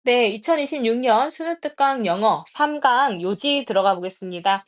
네, 2026년 수능 특강 영어 3강 요지 들어가 보겠습니다.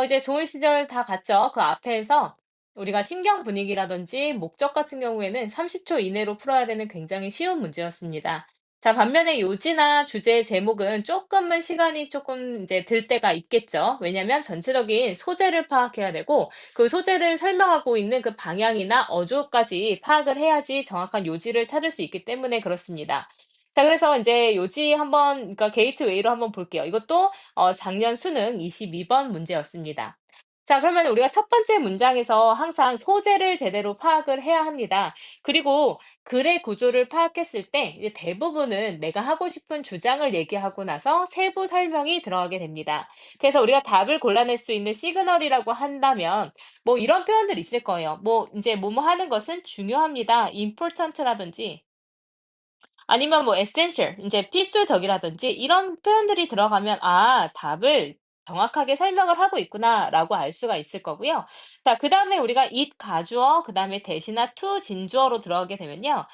이제 좋은 시절 다 갔죠. 그 앞에서 우리가 심경 분위기라든지 목적 같은 경우에는 30초 이내로 풀어야 되는 굉장히 쉬운 문제였습니다. 자, 반면에 요지나 주제 제목은 조금은 시간이 조금 이제 들 때가 있겠죠. 왜냐하면 전체적인 소재를 파악해야 되고 그 소재를 설명하고 있는 그 방향이나 어조까지 파악을 해야지 정확한 요지를 찾을 수 있기 때문에 그렇습니다. 자, 그래서 인제 요지 한번 그러니까 게이트웨이로 한번 볼게요. 이것도 작년 수능 22번 문제였습니다. 자, 그러면 우리가 첫 번째 문장에서 항상 소재를 제대로 파악을 해야 합니다. 그리고 글의 구조를 파악했을 때 이제 대부분은 내가 하고 싶은 주장을 얘기하고 나서 세부 설명이 들어가게 됩니다. 그래서 우리가 답을 골라낼 수 있는 시그널이라고 한다면 뭐 이런 표현들이 있을 거예요. 뭐 인제 "뭐뭐 하는 것은 중요합니다." important라든지 아니면 뭐 essential 인제 필수적이라든지 이런 표현들이 들어가면 '아 답을 정확하게 설명을 하고 있구나.'라고 알 수가 있을 거고요. 자, 그다음에 우리가 it 가주어 그다음에 대시나 to 진주어로 들어가게 되면요.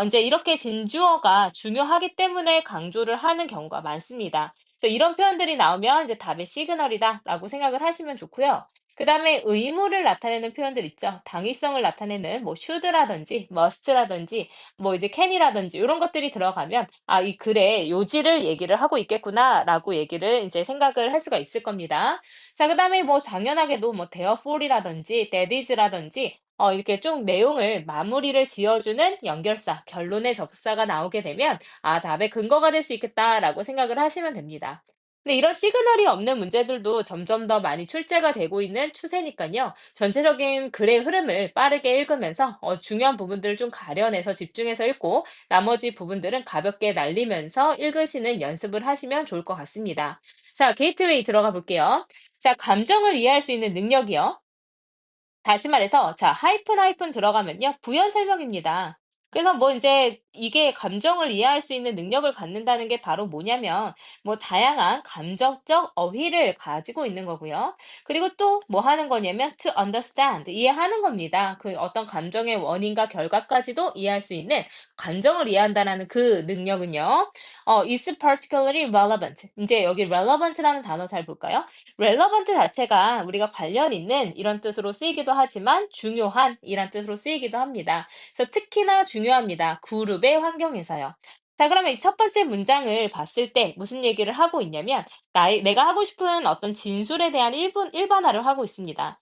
인제 이렇게 진주어가 중요하기 때문에 강조를 하는 경우가 많습니다. 그래서 이런 표현들이 나오면 이제 '답의 시그널이다.'라고 생각을 하시면 좋고요. 그다음에 의무를 나타내는 표현들 있죠. 당위성을 나타내는 뭐 should라든지 must라든지 뭐 이제 can이라든지 이런 것들이 들어가면 '아 이 글의 요지를 얘기를 하고 있겠구나.'라고 얘기를 이제 생각을 할 수가 있을 겁니다. 자, 그다음에 뭐 당연하게도 뭐 therefore이라든지 that is라든지 이렇게 쭉 내용을 마무리를 지어 주는 연결사, 결론의 접사가 나오게 되면 '아 답의 근거가 될 수 있겠다.'라고 생각을 하시면 됩니다. 근데 이런 시그널이 없는 문제들도 점점 더 많이 출제가 되고 있는 추세니까요. 전체적인 글의 흐름을 빠르게 읽으면서 중요한 부분들을 좀 가려내서 집중해서 읽고 나머지 부분들은 가볍게 날리면서 읽으시는 연습을 하시면 좋을 것 같습니다. 자, 게이트웨이 들어가 볼게요. 자, 감정을 이해할 수 있는 능력이요. 다시 말해서 자 하이픈 들어가면요. 부연 설명입니다. 그래서 뭐 이제 이게 감정을 이해할 수 있는 능력을 갖는다는 게 바로 뭐냐면 뭐 다양한 감정적 어휘를 가지고 있는 거고요. 그리고 또 뭐 하는 거냐면 to understand 이해하는 겁니다. 그 어떤 감정의 원인과 결과까지도 이해할 수 있는 감정을 이해한다라는 그 능력은요. is particularly relevant. 이제 여기 relevant라는 단어 잘 볼까요? relevant 자체가 우리가 관련 있는 이런 뜻으로 쓰이기도 하지만 중요한 이란 뜻으로 쓰이기도 합니다. 그래서 특히나 중요합니다. 그룹의 환경에서요. 자, 그러면 이 첫 번째 문장을 봤을 때 무슨 얘기를 하고 있냐면 내가 하고 싶은 어떤 진술에 대한 일반화를 하고 있습니다.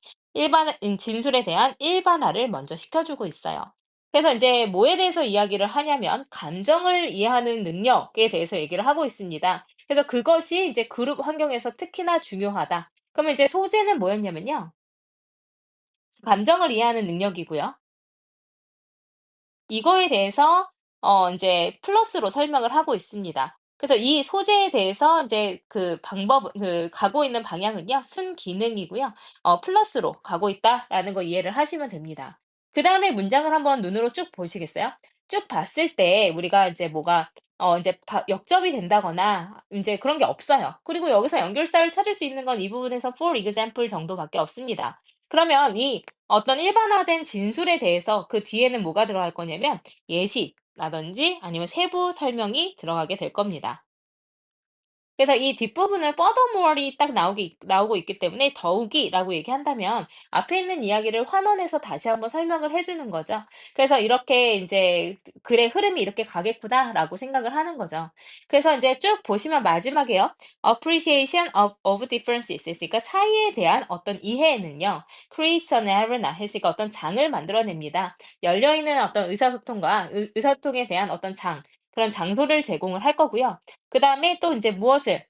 진술에 대한 일반화를 먼저 시켜주고 있어요. 그래서 이제 뭐에 대해서 이야기를 하냐면 감정을 이해하는 능력에 대해서 얘기를 하고 있습니다. 그래서 그것이 이제 그룹 환경에서 특히나 중요하다. 그러면 이제 소재는 뭐였냐면요. 감정을 이해하는 능력이고요. 이거에 대해서 인제 플러스로 설명을 하고 있습니다. 그래서 이 소재에 대해서 인제 그 가고 있는 방향은요. 순기능이고요. 플러스로 가고 있다라는 거 이해를 하시면 됩니다. 그다음에 문장을 한번 눈으로 쭉 보시겠어요? 쭉 봤을 때 우리가 이제 뭐가 인제 역접이 된다거나 인제 그런 게 없어요. 그리고 여기서 연결사를 찾을 수 있는 건 이 부분에서 for example 정도밖에 없습니다. 그러면 이 어떤 일반화된 진술에 대해서 그 뒤에는 뭐가 들어갈 거냐면 예시라든지 아니면 세부 설명이 들어가게 될 겁니다. 그래서 이 뒷부분은 furthermore이 딱 나오고 있기 때문에 더욱이라고 얘기한다면 앞에 있는 이야기를 환원해서 다시 한번 설명을 해 주는 거죠. 그래서 이렇게 인제 '글의 흐름이 이렇게 가겠구나.'라고 생각을 하는 거죠. 그래서 인제 쭉 보시면 마지막에요. appreciation of differences 했으니까 차이에 대한 어떤 이해는요. creates an arena 했으니까 어떤 장을 만들어냅니다. 열려 있는 어떤 의사소통과 의사소통에 대한 어떤 그런 장소를 제공을 할 거고요. 그다음에 또 인제 무엇을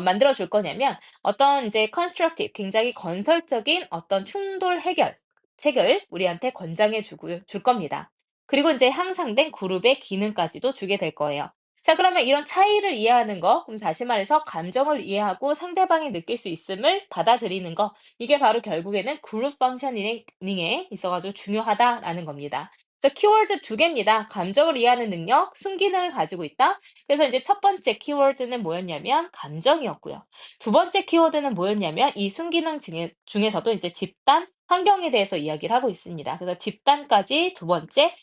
만들어 줄 거냐면 어떤 이제 constructive 굉장히 건설적인 어떤 충돌 해결책을 우리한테 권장해 줄 겁니다. 그리고 인제 향상된 그룹의 기능까지도 주게 될 거예요. 자, 그러면 이런 차이를 이해하는 거 그럼 다시 말해서 감정을 이해하고 상대방이 느낄 수 있음을 받아들이는 거 이게 바로 결국에는 그룹 펑셔닝에 있어 가지고 중요하다라는 겁니다. 그래서 키워드 두 개입니다. 감정을 이해하는 능력, 순기능을 가지고 있다. 그래서 이제 첫 번째 키워드는 뭐였냐면 감정이었고요. 두 번째 키워드는 뭐였냐면 이 순기능 중에서도 이제 집단, 환경에 대해서 이야기를 하고 있습니다. 그래서 집단까지 두 번째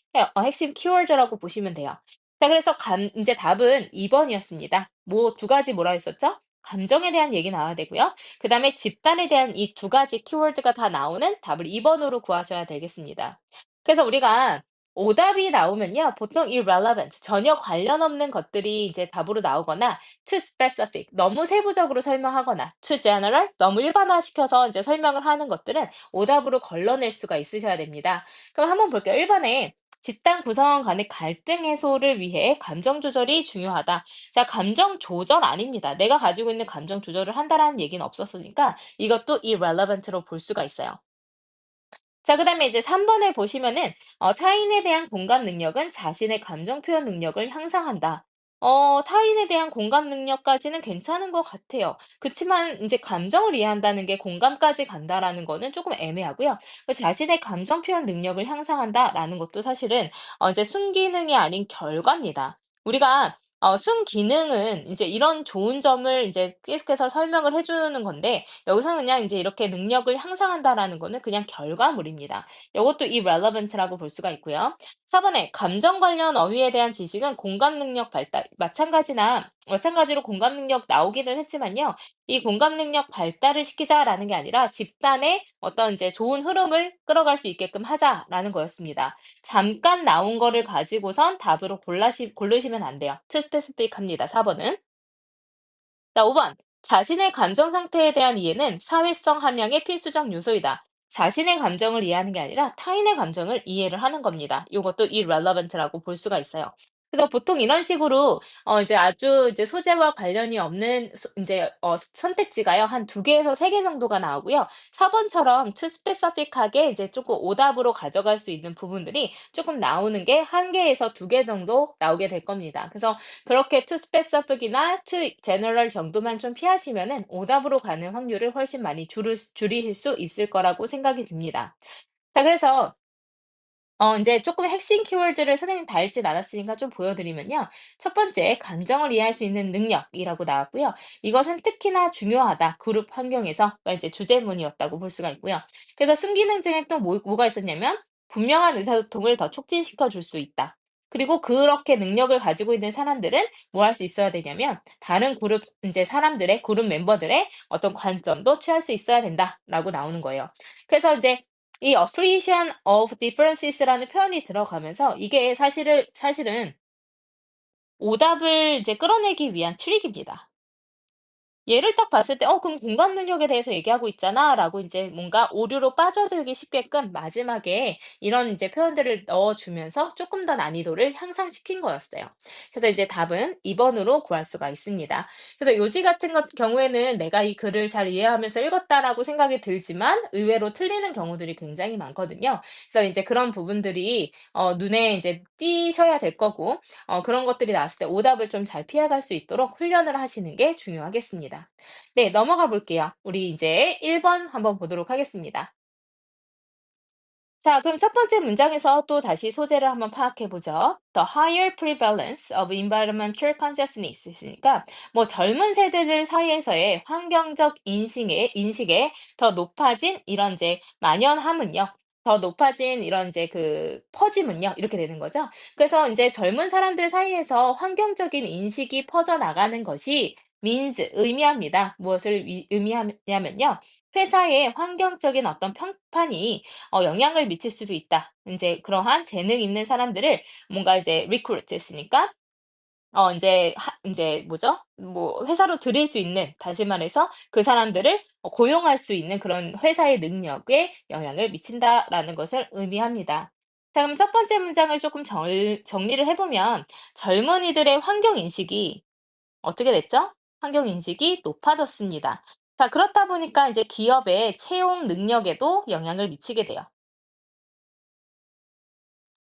핵심 키워드라고 보시면 돼요. 자, 그래서 이제 답은 2번이었습니다. 뭐 두 가지 뭐라 했었죠? 감정에 대한 얘기 나와야 되고요. 그다음에 집단에 대한 이 두 가지 키워드가 다 나오는 답을 2번으로 구하셔야 되겠습니다. 그래서 우리가 오답이 나오면요. 보통 irrelevant, 전혀 관련 없는 것들이 이제 답으로 나오거나 too specific, 너무 세부적으로 설명하거나 too general, 너무 일반화시켜서 이제 설명을 하는 것들은 오답으로 걸러낼 수가 있으셔야 됩니다. 그럼 한번 볼게요. 1번에 집단 구성원 간의 갈등 해소를 위해 감정 조절이 중요하다. 자, 감정 조절 아닙니다. 내가 가지고 있는 감정 조절을 한다라는 얘기는 없었으니까 이것도 irrelevant로 볼 수가 있어요. 자, 그다음에 이제 3번에 보시면은 타인에 대한 공감 능력은 자신의 감정 표현 능력을 향상한다. 타인에 대한 공감 능력까지는 괜찮은 것 같아요. 그치만 이제 감정을 이해한다는 게 공감까지 간다라는 거는 조금 애매하고요. 자신의 감정 표현 능력을 향상한다라는 것도 사실은 이제 순기능이 아닌 결과입니다. 우리가 순기능은 이제 이런 좋은 점을 이제 계속해서 설명을 해 주는 건데 여기서는 그냥 이제 이렇게 능력을 향상한다라는 거는 그냥 결과물입니다. 요것도 irrelevant라고 볼 수가 있고요. 4번에 감정 관련 어휘에 대한 지식은 공감 능력 발달, 마찬가지로 공감 능력 나오기는 했지만요. 이 공감 능력 발달을 시키자라는 게 아니라 집단의 어떤 이제 좋은 흐름을 끌어갈 수 있게끔 하자라는 거였습니다. 잠깐 나온 거를 가지고선 답으로 고르시면 안 돼요. too specific 합니다. 4번은. 자, 5번. 자신의 감정 상태에 대한 이해는 사회성 함양의 필수적 요소이다. 자신의 감정을 이해하는 게 아니라 타인의 감정을 이해를 하는 겁니다. 이것도 irrelevant라고 볼 수가 있어요. 그래서 보통 이런 식으로 이제 아주 이제 소재와 관련이 없는 이제 선택지가요. 한 두 개에서 세 개 정도가 나오고요. 4번처럼 too specific하게 이제 조금 오답으로 가져갈 수 있는 부분들이 조금 나오는 게 한 개에서 두 개 정도 나오게 될 겁니다. 그래서 그렇게 too specific이나 too general 정도만 좀 피하시면은 오답으로 가는 확률을 훨씬 많이 줄이실 수 있을 거라고 생각이 듭니다. 자, 그래서 인제 쪼끔 핵심 키워드를 선생님이 다 읽진 않았으니까 좀 보여드리면요. 첫 번째, 감정을 이해할 수 있는 능력이라고 나왔고요. 이것은 특히나 중요하다, 그룹 환경에서.가 이제 주제문이었다고 볼 수가 있고요. 그래서 순기능 중에 또 뭐가 있었냐면 분명한 의사소통을 더 촉진시켜 줄 수 있다. 그리고 그렇게 능력을 가지고 있는 사람들은 뭐 할 수 있어야 되냐면 다른 그룹 인제 사람들의 그룹 멤버들의 어떤 관점도 취할 수 있어야 된다라고 나오는 거예요. 그래서 이제 이 appreciation of differences라는 표현이 들어가면서 이게 사실은 오답을 이제 끌어내기 위한 트릭입니다. 얘를 딱 봤을 때 그럼 공감 능력에 대해서 얘기하고 있잖아."라고 이제 뭔가 오류로 빠져들기 쉽게끔 마지막에 이런 이제 표현들을 넣어 주면서 조금 더 난이도를 향상시킨 거였어요. 그래서 이제 답은 2 번으로 구할 수가 있습니다. 그래서 요지 같은 경우에는 '내가 이 글을 잘 이해하면서 읽었다.'라고 생각이 들지만 의외로 틀리는 경우들이 굉장히 많거든요. 그래서 이제 그런 부분들이 눈에 이제 띄셔야 될 거고 그런 것들이 나왔을 때 오답을 좀 잘 피해갈 수 있도록 훈련을 하시는 게 중요하겠습니다. 네, 넘어가 볼게요. 우리 이제 1번 한번 보도록 하겠습니다. 자, 그럼 첫 번째 문장에서 또 다시 소재를 한번 파악해 보죠. The higher prevalence of environmental consciousness 있으니까 뭐 젊은 세대들 사이에서의 환경적 인식에 더 높아진 이런 이제 만연함은요. 더 높아진 이런 이제 그 퍼짐은요. 이렇게 되는 거죠. 그래서 이제 젊은 사람들 사이에서 환경적인 인식이 퍼져 나가는 것이 means 의미합니다. 무엇을 의미하냐면요. 회사의 환경적인 어떤 평판이 영향을 미칠 수도 있다. 인제 그러한 재능 있는 사람들을 뭔가 이제 recruit 했으니까 인제 뭐죠? 뭐 회사로 들일 수 있는, 다시 말해서 그 사람들을 고용할 수 있는 그런 회사의 능력에 영향을 미친다라는 것을 의미합니다. 자, 그럼 첫 번째 문장을 쪼끔 정리를 해 보면 젊은이들의 환경 인식이 어떻게 됐죠? 환경 인식이 높아졌습니다. 자, 그렇다 보니까 이제 기업의 채용 능력에도 영향을 미치게 돼요.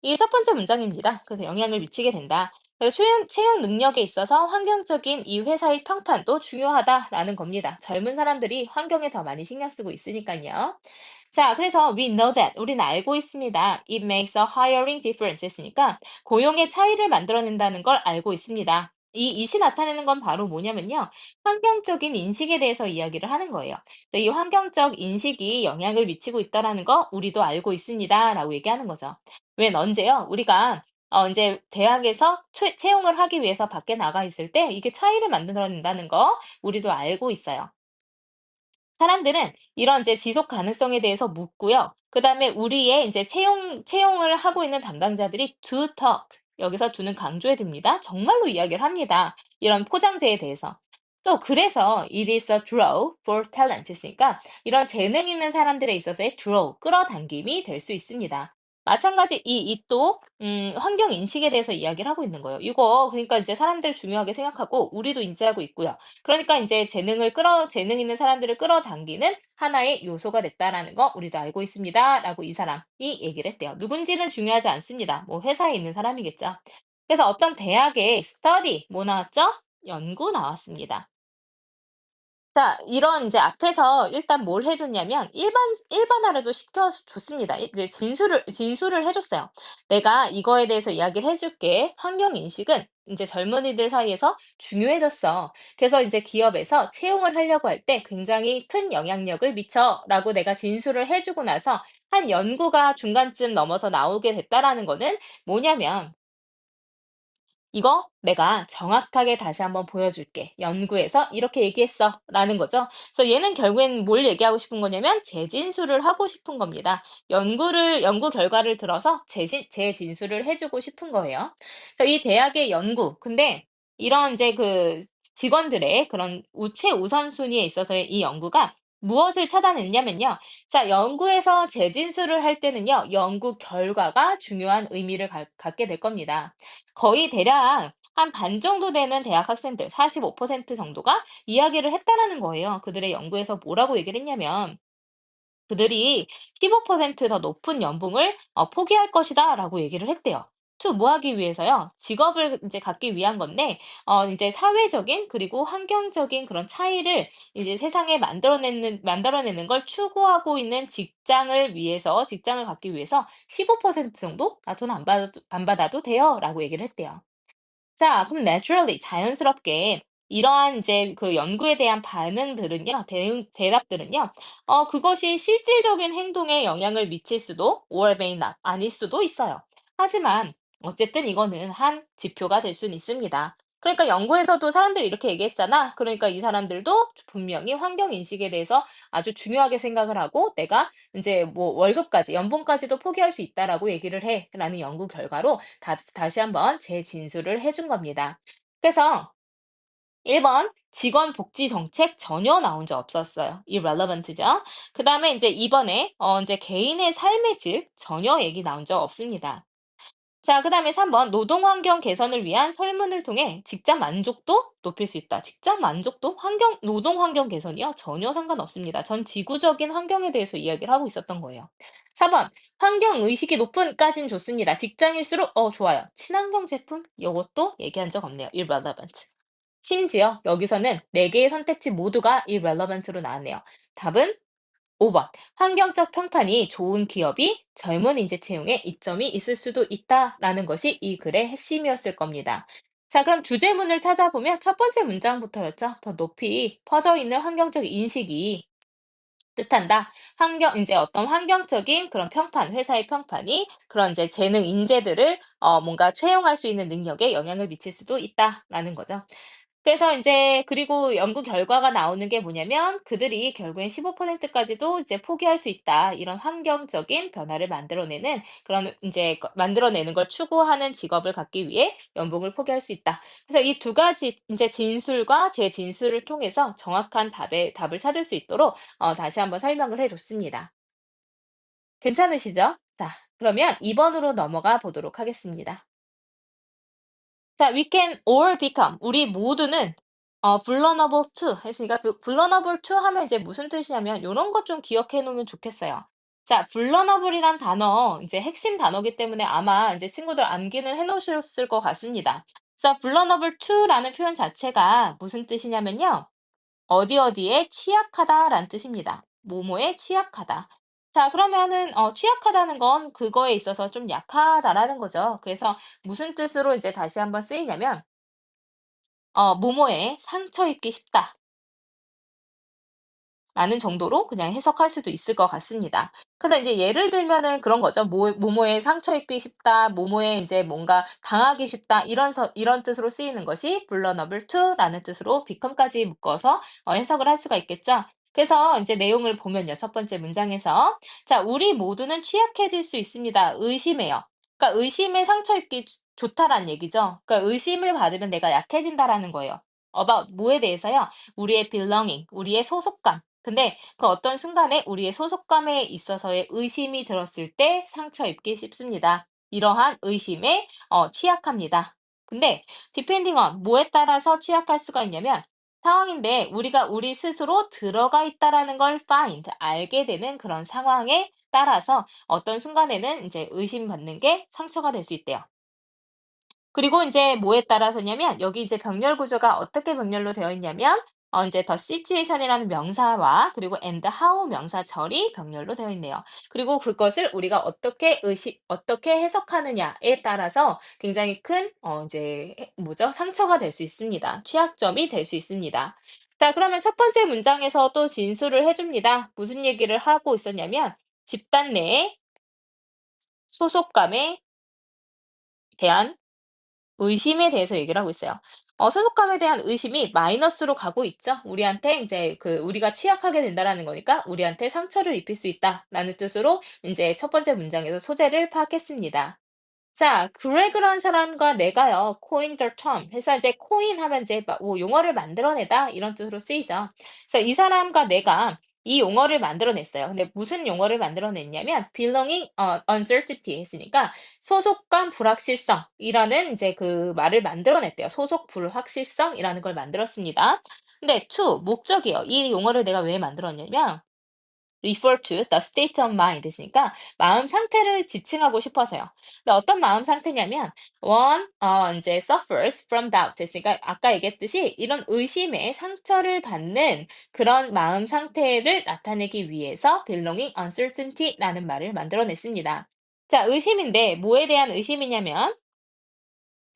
이게 첫 번째 문장입니다. 그래서 영향을 미치게 된다. 그래서 채용 능력에 있어서 환경적인 이 회사의 평판도 중요하다라는 겁니다. 젊은 사람들이 환경에 더 많이 신경 쓰고 있으니까요. 자, 그래서 we know that 우리는 알고 있습니다. It makes a hiring difference 했으니까 고용의 차이를 만들어낸다는 걸 알고 있습니다. 이 it이 나타내는 건 바로 뭐냐면요. 환경적인 인식에 대해서 이야기를 하는 거예요. 이 환경적 인식이 영향을 미치고 있다라는 거 우리도 알고 있습니다라고 얘기하는 거죠. 웬 언제요? 우리가 인제 대학에서 채용을 하기 위해서 밖에 나가 있을 때 이게 차이를 만들어낸다는 거 우리도 알고 있어요. 사람들은 이런 이제 지속 가능성에 대해서 묻고요. 그다음에 우리의 이제 채용을 하고 있는 담당자들이 "do talk." 여기서 do는 강조해 둡니다. 정말로 이야기를 합니다. 이런 포장재에 대해서. 그래서 "It is a draw for talent." 했으니까 이런 재능 있는 사람들에 있어서의 draw, 끌어당김이 될 수 있습니다. 마찬가지 이 it도 환경 인식에 대해서 이야기를 하고 있는 거예요. 이거 그러니까 이제 사람들 중요하게 생각하고 우리도 인지하고 있고요. 그러니까 인제 재능 있는 사람들을 끌어당기는 하나의 요소가 됐다라는 거 우리도 알고 있습니다."라고 이 사람이 얘기를 했대요. 누군지는 중요하지 않습니다. 뭐 회사에 있는 사람이겠죠. 그래서 어떤 대학의 study 뭐 나왔죠? 연구 나왔습니다. 자, 이런 이제 앞에서 일단 뭘 해 줬냐면 일반화를 시켜 줬습니다. 이제 진술을 해 줬어요. "내가 이거에 대해서 이야기를 해 줄게. 환경 인식은 인제 젊은이들 사이에서 중요해졌어. 그래서 이제 기업에서 채용을 하려고 할 때 굉장히 큰 영향력을 미쳐."라고 내가 진술을 해 주고 나서 한 연구가 중간쯤 넘어서 나오게 됐다라는 거는 뭐냐면 "이거 내가 정확하게 다시 한번 보여줄게. 연구에서 이렇게 얘기했어." 라는 거죠. 그래서 얘는 결국엔 뭘 얘기하고 싶은 거냐면 재진술을 하고 싶은 겁니다. 연구 결과를 들어서 재진술을 해 주고 싶은 거예요. 그래서 이 대학의 연구 근데 이런 이제 그 직원들의 그런 최우선순위에 있어서의 이 연구가 무엇을 찾아냈냐면요. 자, 연구에서 재진술을 할 때는요. 연구 결과가 중요한 의미를 갖게 될 겁니다. 거의 대략 한 반 정도 되는 대학 학생들 45% 정도가 이야기를 했다라는 거예요. 그들의 연구에서 뭐라고 얘기를 했냐면 그들이 15%더 높은 연봉을 포기할 것이다라고 얘기를 했대요. 뭐 하기 위해서요? 직업을 이제 갖기 위한 건데 이제 사회적인 그리고 환경적인 그런 차이를 이제 세상에 만들어내는 걸 추구하고 있는 직장을 갖기 위해서 15% 정도? "아 저는 안 받아도 돼요."라고 얘기를 했대요. 자, 그럼 naturally 자연스럽게 이러한 이제 그 연구에 대한 반응들은요, 대답들은요, 그것이 실질적인 행동에 영향을 미칠 수도 or may not 아닐 수도 있어요. 하지만 어쨌든 이거는 한 지표가 될 수는 있습니다. 그러니까 연구에서도 사람들이 이렇게 얘기했잖아. 그러니까 이 사람들도 분명히 환경 인식에 대해서 아주 중요하게 생각을 하고 내가 이제 뭐 월급까지, 연봉까지도 포기할 수 있다라고 얘기를 해. 라는 연구 결과로 다시 한번 재진술을 해준 겁니다. 그래서 1번 직원 복지 정책 전혀 나온 적 없었어요. irrelevant죠. 그다음에 이제 2번에 이제 개인의 삶의 질 전혀 얘기 나온 적 없습니다. 자, 그다음에 3번 노동 환경 개선을 위한 설문을 통해 직장 만족도 높일 수 있다. 직장 만족도? 노동 환경 개선이요? 전혀 상관없습니다. 전 지구적인 환경에 대해서 이야기를 하고 있었던 거예요. 4번 환경 의식이 높은까진 좋습니다. 직장일수록 좋아요. 친환경 제품? 이것도 얘기한 적 없네요. irrelevant. 심지어 여기서는 4개의 선택지 모두가 irrelevant로 나왔네요. 답은 5번. 환경적 평판이 좋은 기업이 젊은 인재 채용에 이점이 있을 수도 있다라는 것이 이 글의 핵심이었을 겁니다. 자, 그럼 주제문을 찾아보면 첫 번째 문장부터였죠. 더 높이 퍼져 있는 환경적 인식이 뜻한다. 이제 어떤 환경적인 그런 평판, 회사의 평판이 그런 이제 재능 인재들을 뭔가 채용할 수 있는 능력에 영향을 미칠 수도 있다라는 거죠. 그래서 인제 그리고 연구 결과가 나오는 게 뭐냐면 그들이 결국엔 15%까지도 이제 포기할 수 있다. 이런 환경적인 변화를 만들어내는 그런 인제 만들어내는 걸 추구하는 직업을 갖기 위해 연봉을 포기할 수 있다. 그래서 이 두 가지 인제 진술과 재진술을 통해서 정확한 답을 찾을 수 있도록 다시 한번 설명을 해 줬습니다. 괜찮으시죠? 자, 그러면 2 번으로 넘어가 보도록 하겠습니다. 자, we can all become 우리 모두는 vulnerable to 했으니까 그 vulnerable to 하면 이제 무슨 뜻이냐면 요런 것 좀 기억해 놓으면 좋겠어요. 자, vulnerable이란 단어 이제 핵심 단어기 때문에 아마 이제 친구들 암기는 해 놓으셨을 것 같습니다. 그래서 vulnerable to라는 표현 자체가 무슨 뜻이냐면요. 어디 어디에 취약하다라는 뜻입니다. 뭐뭐에 취약하다. 자, 그러면은 취약하다는 건 그거에 있어서 좀 약하다라는 거죠. 그래서 무슨 뜻으로 이제 다시 한번 쓰이냐면 뭐뭐에 상처 입기 쉽다. 라는 정도로 그냥 해석할 수도 있을 것 같습니다. 그래서 이제 예를 들면은 그런 거죠. 뭐뭐에 상처 입기 쉽다, 뭐뭐에 이제 뭔가 당하기 쉽다, 이런 뜻으로 쓰이는 것이 vulnerable to라는 뜻으로 become까지 묶어서 해석을 할 수가 있겠죠. 그래서 이제 내용을 보면요. 첫 번째 문장에서. 자, 우리 모두는 취약해질 수 있습니다. 의심해요. 그러니까 의심에 상처 입기 좋다라는 얘기죠. 그러니까 의심을 받으면 내가 약해진다라는 거예요. about 뭐에 대해서요? 우리의 belonging, 우리의 소속감. 근데 그 어떤 순간에 우리의 소속감에 있어서의 의심이 들었을 때 상처 입기 쉽습니다. 이러한 의심에 취약합니다. 근데 depending on 뭐에 따라서 취약할 수가 있냐면 상황인데 우리가 우리 스스로 들어가 있다라는 걸 find, 알게 되는 그런 상황에 따라서 어떤 순간에는 이제 의심받는 게 상처가 될 수 있대요. 그리고 인제 뭐에 따라서냐면 여기 이제 병렬 구조가 어떻게 병렬로 되어 있냐면 인제 the situation이라는 명사와 그리고 and how 명사절이 병렬로 되어 있네요. 그리고 그것을 우리가 어떻게 해석하느냐에 따라서 굉장히 큰 인제 뭐죠? 상처가 될 수 있습니다. 취약점이 될 수 있습니다. 자, 그러면 첫 번째 문장에서 또 진술을 해 줍니다. 무슨 얘기를 하고 있었냐면 집단 내의 소속감에 대한 의심에 대해서 얘기를 하고 있어요. 소속감에 대한 의심이 마이너스로 가고 있죠. 우리한테 이제 우리가 취약하게 된다라는 거니까 우리한테 상처를 입힐 수 있다라는 뜻으로 이제 첫 번째 문장에서 소재를 파악했습니다. 자, 그레그라는 사람과 내가요, coin the term. 해서 이제 coin 하면 이제 뭐 용어를 만들어내다 이런 뜻으로 쓰이죠. 그래서 이 사람과 내가 이 용어를 만들어냈어요. 근데 무슨 용어를 만들어냈냐면 belonging uncertainty 했으니까 소속감 불확실성이라는 이제 그 말을 만들어냈대요. 소속 불확실성이라는 걸 만들었습니다. 근데 to 목적이요. 이 용어를 내가 왜 만들었냐면 refer to the state of mind 있으니까 마음 상태를 지칭하고 싶어서요. 근데 어떤 마음 상태냐면 one 이제 suffers from doubt 했으니까 아까 얘기했듯이 이런 의심에 상처를 받는 그런 마음 상태를 나타내기 위해서 belonging uncertainty라는 말을 만들어냈습니다. 자, 의심인데 뭐에 대한 의심이냐면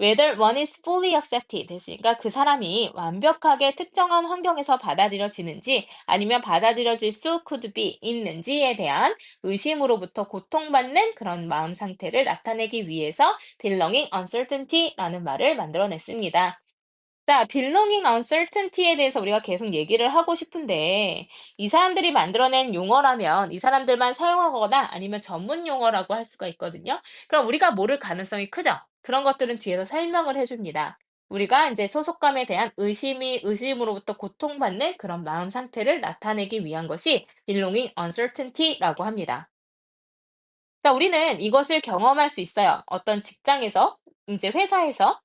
whether one is fully accepted 됐으니까 그 사람이 완벽하게 특정한 환경에서 받아들여지는지 아니면 받아들여질 수 could be 있는지에 대한 의심으로부터 고통받는 그런 마음 상태를 나타내기 위해서 belonging uncertainty라는 말을 만들어냈습니다. 자, belonging uncertainty에 대해서 우리가 계속 얘기를 하고 싶은데, 이 사람들이 만들어낸 용어라면 이 사람들만 사용하거나 아니면 전문 용어라고 할 수가 있거든요. 그럼 우리가 모를 가능성이 크죠? 그런 것들은 뒤에서 설명을 해줍니다. 우리가 이제 소속감에 대한 의심으로부터 고통받는 그런 마음 상태를 나타내기 위한 것이 belonging uncertainty라고 합니다. 자, 우리는 이것을 경험할 수 있어요. 어떤 직장에서, 이제 회사에서,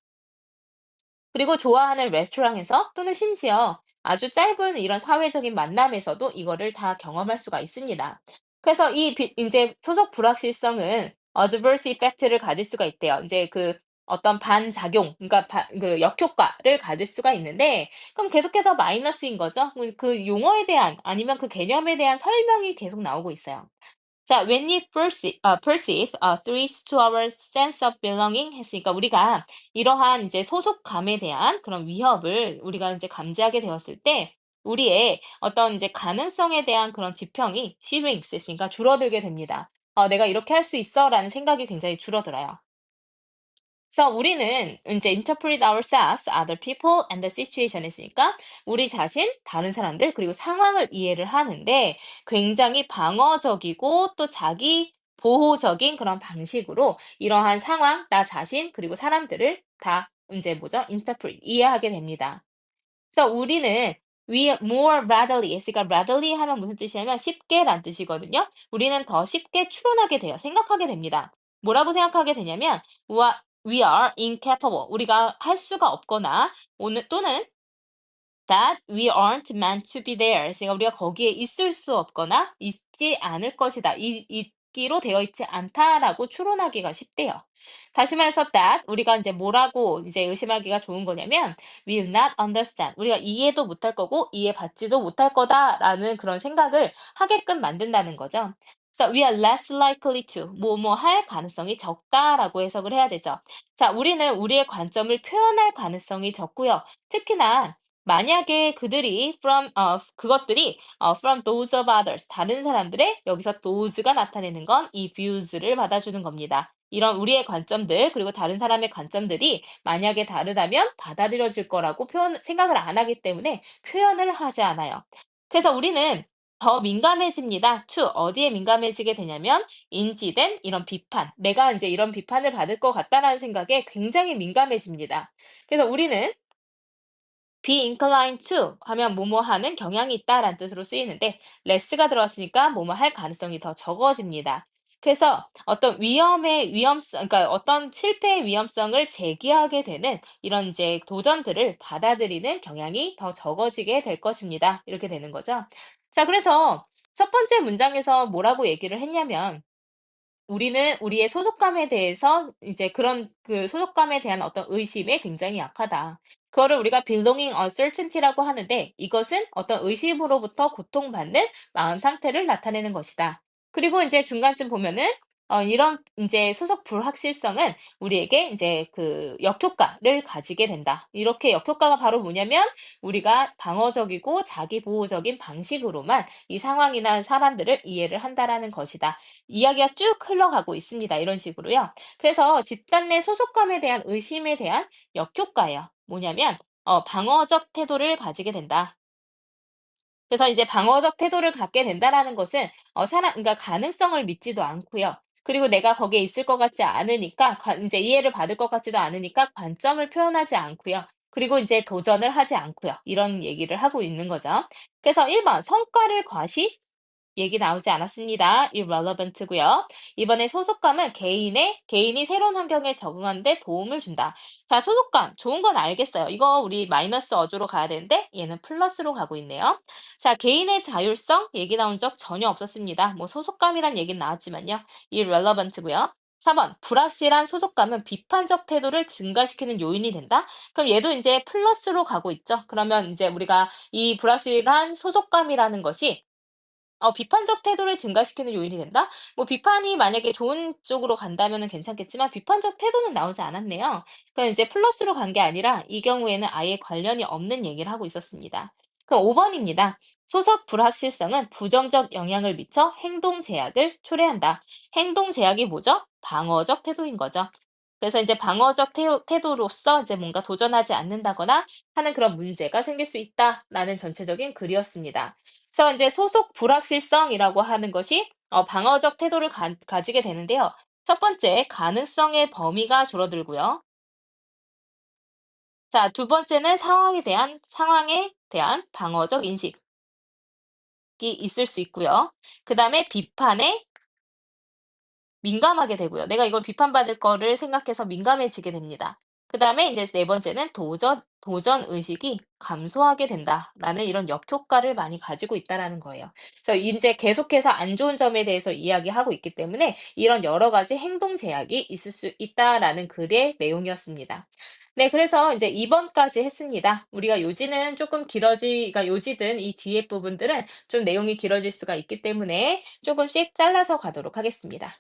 그리고 좋아하는 레스토랑에서 또는 심지어 아주 짧은 이런 사회적인 만남에서도 이거를 다 경험할 수가 있습니다. 그래서 이제 소속 불확실성은 adverse effect를 가질 수가 있대요. 이제 그 어떤 반작용, 그러니까 그 역효과를 가질 수가 있는데, 그럼 계속해서 마이너스인 거죠. 그 용어에 대한 아니면 그 개념에 대한 설명이 계속 나오고 있어요. 자, when you perceive threats to our sense of belonging 했으니까 우리가 이러한 이제 소속감에 대한 그런 위협을 우리가 이제 감지하게 되었을 때 우리의 어떤 이제 가능성에 대한 그런 지평이 shrinks 했으니까 줄어들게 됩니다. 내가 이렇게 할 수 있어라는 생각이 굉장히 줄어들어요. 그래서 우리는 이제 interpret ourselves, other people, and the situation 했으니까 우리 자신, 다른 사람들, 그리고 상황을 이해를 하는데 굉장히 방어적이고 또 자기 보호적인 그런 방식으로 이러한 상황, 나 자신, 그리고 사람들을 다 이제 뭐죠? interpret, 이해하게 됩니다. 그래서 우리는 we more readily 했으니까 readily 하면 무슨 뜻이냐면 쉽게란 뜻이거든요. 우리는 더 쉽게 추론하게 돼요. 생각하게 됩니다. 뭐라고 생각하게 되냐면 we are incapable. 우리가 할 수가 없거나 오늘 또는 that we aren't meant to be there. 그러니까 우리가 거기에 있을 수 없거나 있지 않을 것이다. 있기로 되어 있지 않다라고 추론하기가 쉽대요. 다시 말해서 that 우리가 이제 뭐라고 이제 의심하기가 좋은 거냐면 will not understand. 우리가 이해도 못할 거고 이해받지도 못할 거다라는 그런 생각을 하게끔 만든다는 거죠. 그래서 we are less likely to 뭐뭐 할 가능성이 적다라고 해석을 해야 되죠. 자, 우리는 우리의 관점을 표현할 가능성이 적고요. 특히나 만약에 그것들이 from those of others 다른 사람들의 여기서 those가 나타내는 건 이 views를 받아주는 겁니다. 이런 우리의 관점들 그리고 다른 사람의 관점들이 만약에 다르다면 받아들여질 거라고 생각을 안 하기 때문에 표현을 하지 않아요. 그래서 우리는 더 민감해집니다. to 어디에 민감해지게 되냐면 인지된 이런 비판, 내가 이제 이런 비판을 받을 것 같다라는 생각에 굉장히 민감해집니다. 그래서 우리는 be inclined to 하면 뭐뭐 하는 경향이 있다라는 뜻으로 쓰이는데 less가 들어왔으니까 뭐뭐 할 가능성이 더 적어집니다. 그래서 어떤 그러니까 어떤 실패의 위험성을 제기하게 되는 이런 이제 도전들을 받아들이는 경향이 더 적어지게 될 것입니다. 이렇게 되는 거죠. 자, 그래서 첫 번째 문장에서 뭐라고 얘기를 했냐면 우리는 우리의 소속감에 대해서 이제 그런 그 소속감에 대한 어떤 의심에 굉장히 약하다. 그거를 우리가 belonging uncertainty라고 하는데 이것은 어떤 의심으로부터 고통받는 마음 상태를 나타내는 것이다. 그리고 이제 중간쯤 보면은 이런 이제 소속 불확실성은 우리에게 이제 그 역효과를 가지게 된다. 이렇게 역효과가 바로 뭐냐면 우리가 방어적이고 자기 보호적인 방식으로만 이 상황이나 사람들을 이해를 한다라는 것이다. 이야기가 쭉 흘러가고 있습니다. 이런 식으로요. 그래서 집단 내 소속감에 대한 의심에 대한 역효과예요. 뭐냐면 방어적 태도를 가지게 된다. 그래서 이제 방어적 태도를 갖게 된다라는 것은 그러니까 가능성을 믿지도 않고요. 그리고 내가 거기에 있을 것 같지 않으니까 이제 이해를 받을 것 같지도 않으니까 관점을 표현하지 않고요. 그리고 이제 도전을 하지 않고요. 이런 얘기를 하고 있는 거죠. 그래서 1번 성과를 과시 얘기 나오지 않았습니다. irrelevant고요. 이번에 소속감은 개인이 새로운 환경에 적응하는 데 도움을 준다. 자, 소속감 좋은 건 알겠어요. 이거 우리 마이너스 어조로 가야 되는데 얘는 플러스로 가고 있네요. 자, 개인의 자율성 얘기 나온 적 전혀 없었습니다. 뭐 소속감이란 얘기는 나왔지만요. irrelevant고요. 4번 불확실한 소속감은 비판적 태도를 증가시키는 요인이 된다. 그럼 얘도 이제 플러스로 가고 있죠. 그러면 이제 우리가 이 불확실한 소속감이라는 것이 비판적 태도를 증가시키는 요인이 된다? 뭐 비판이 만약에 좋은 쪽으로 간다면은 괜찮겠지만 비판적 태도는 나오지 않았네요. 그럼 이제 플러스로 간 게 아니라 이 경우에는 아예 관련이 없는 얘기를 하고 있었습니다. 그럼 5번입니다. 소속 불확실성은 부정적 영향을 미쳐 행동 제약을 초래한다. 행동 제약이 뭐죠? 방어적 태도인 거죠. 그래서 이제 방어적 태도로서 이제 뭔가 도전하지 않는다거나 하는 그런 문제가 생길 수 있다라는 전체적인 글이었습니다. 그래서 이제 소속 불확실성이라고 하는 것이 방어적 태도를 가지게 되는데요. 첫 번째, 가능성의 범위가 줄어들고요. 자, 두 번째는 상황에 대한 방어적 인식이 있을 수 있고요. 그다음에 비판에 민감하게 되고요. 내가 이걸 비판받을 거를 생각해서 민감해지게 됩니다. 그다음에 이제 네 번째는 도전 의식이 감소하게 된다라는 이런 역효과를 많이 가지고 있다라는 거예요. 그래서 인제 계속해서 안 좋은 점에 대해서 이야기하고 있기 때문에 이런 여러 가지 행동 제약이 있을 수 있다라는 글의 내용이었습니다. 네, 그래서 인제 2 번까지 했습니다. 우리가 요지는 쪼끔 그러니까 요지든 이 뒤에 부분들은 좀 내용이 길어질 수가 있기 때문에 조금씩 잘라서 가도록 하겠습니다.